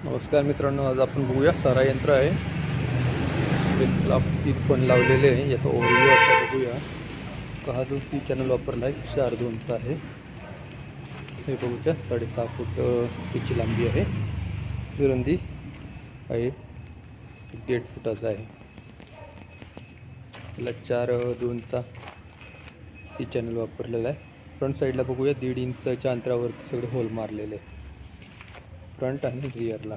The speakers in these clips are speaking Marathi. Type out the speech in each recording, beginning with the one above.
नमस्कार मित्रांनो, आज आपण बघूया सारा यंत्र आहे. तीन फोन लावलेले आहे. याचा ओव्हरव्ह्यू असा बघूया. हा जो सी चॅनल वापरला आहे 4.2चा आहे. हे बघूया 6.5 फूट याची लांबी आहे. रुंदी आहे 1.5 फुटाचा आहे. याला 4.2चा सी चॅनल वापरलेला आहे. फ्रंट साईडला बघूया 1.5 इंचच्या अंतरावर सगळे होल मारलेले आहे, फ्रंट आणि रिअरला.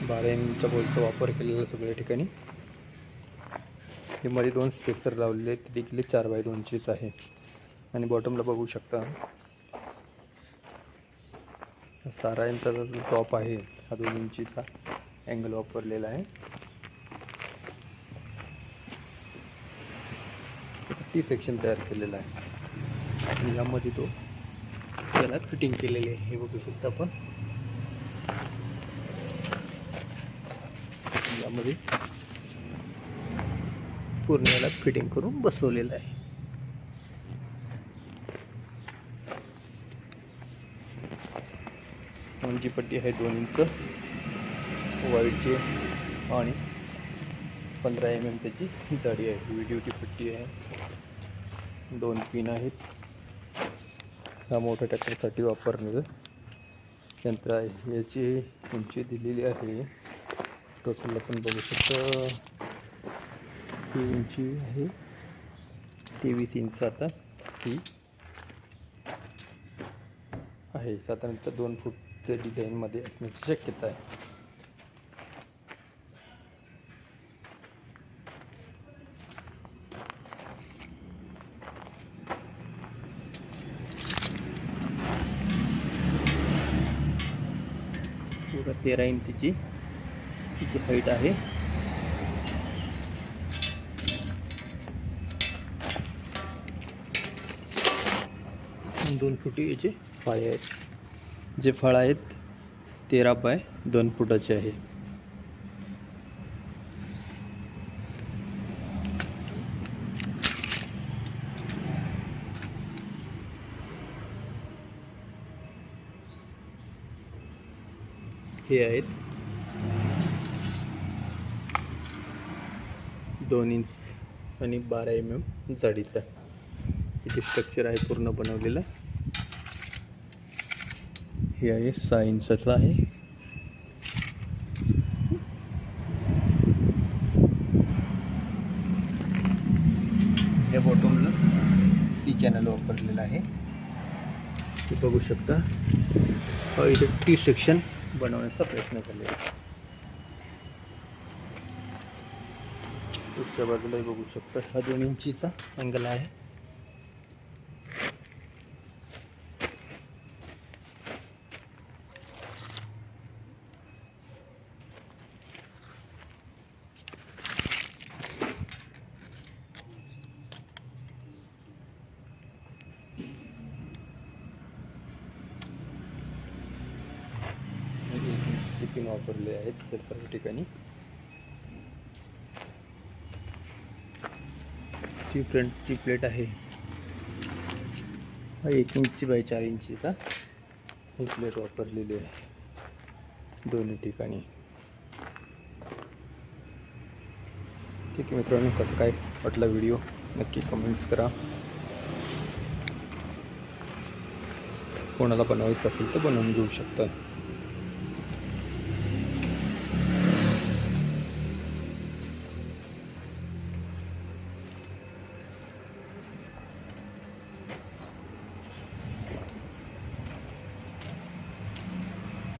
बारा इंचच्या बोलचा वापर केलेला सगळ्या ठिकाणी. हे मध्ये 2 स्पेसर लावलेले आहेत, ते देखील 4x2चेच आहे. आणि बॉटमला बघू शकता सारा यांचा जो टॉप आहे हा 2 इंचीचा अँगल वापरलेला आहे. टी सेक्शन तयार केलेला आहे आणि यामध्ये तो त्याला फिटिंग केलेली आहे. हे बघू शकता आपण. यामध्ये पूर्ण याला फिटिंग करून बसवलेलं आहे. उंची पट्टी आहे 2 इंच वाईडची आणि 15 mm त्याची जाडी आहे. व्हिडिओची पट्टी आहे. 2 पिन आहेत. हा मोठ्या ट्रॅक्टरसाठी वापरणारं यंत्र आहे. याची उंची दिलेली आहे टोटल आपण बघू शकतो. ही उंची आहे 23 इंच. आता ही आहे साधारणतः 2 फूटच्या डिझाईनमध्ये असण्याची शक्यता आहे. पुरा 13 इंचची तिची हाईट आहे. दोन फुटी याचे फाळे आहेत. जे फळ आहेत 13x2 फुटाचे आहे. हे आहेत 2 इंच आणि 12 mm जाडीचा. इथे स्ट्रक्चर आहे पूर्ण बनवलेलं. हे आहे 6 इंचाचा आहे. या बॉटमला सी चॅनल वापरलेलं आहे. ते बघू शकता. इथे टी सेक्शन बनवण्याचा प्रयत्न केलेला आहे. दुसऱ्या बाजूला बघू शकता हा 2 इंचीचा अँगल आहे. पिन वापरले आहेत त्या सर्व ठिकाणी. ची फ्रंटची प्लेट आहे 1 इंच बाय 4 इंचीचा ही प्लेट वापरलेली आहे दोन्ही ठिकाणी. ठीक आहे मित्रांनो, कसं काय वाटला व्हिडिओ नक्की कमेंट्स करा. कोणाला बनवायचं असेल तर बनवून घेऊ शकता.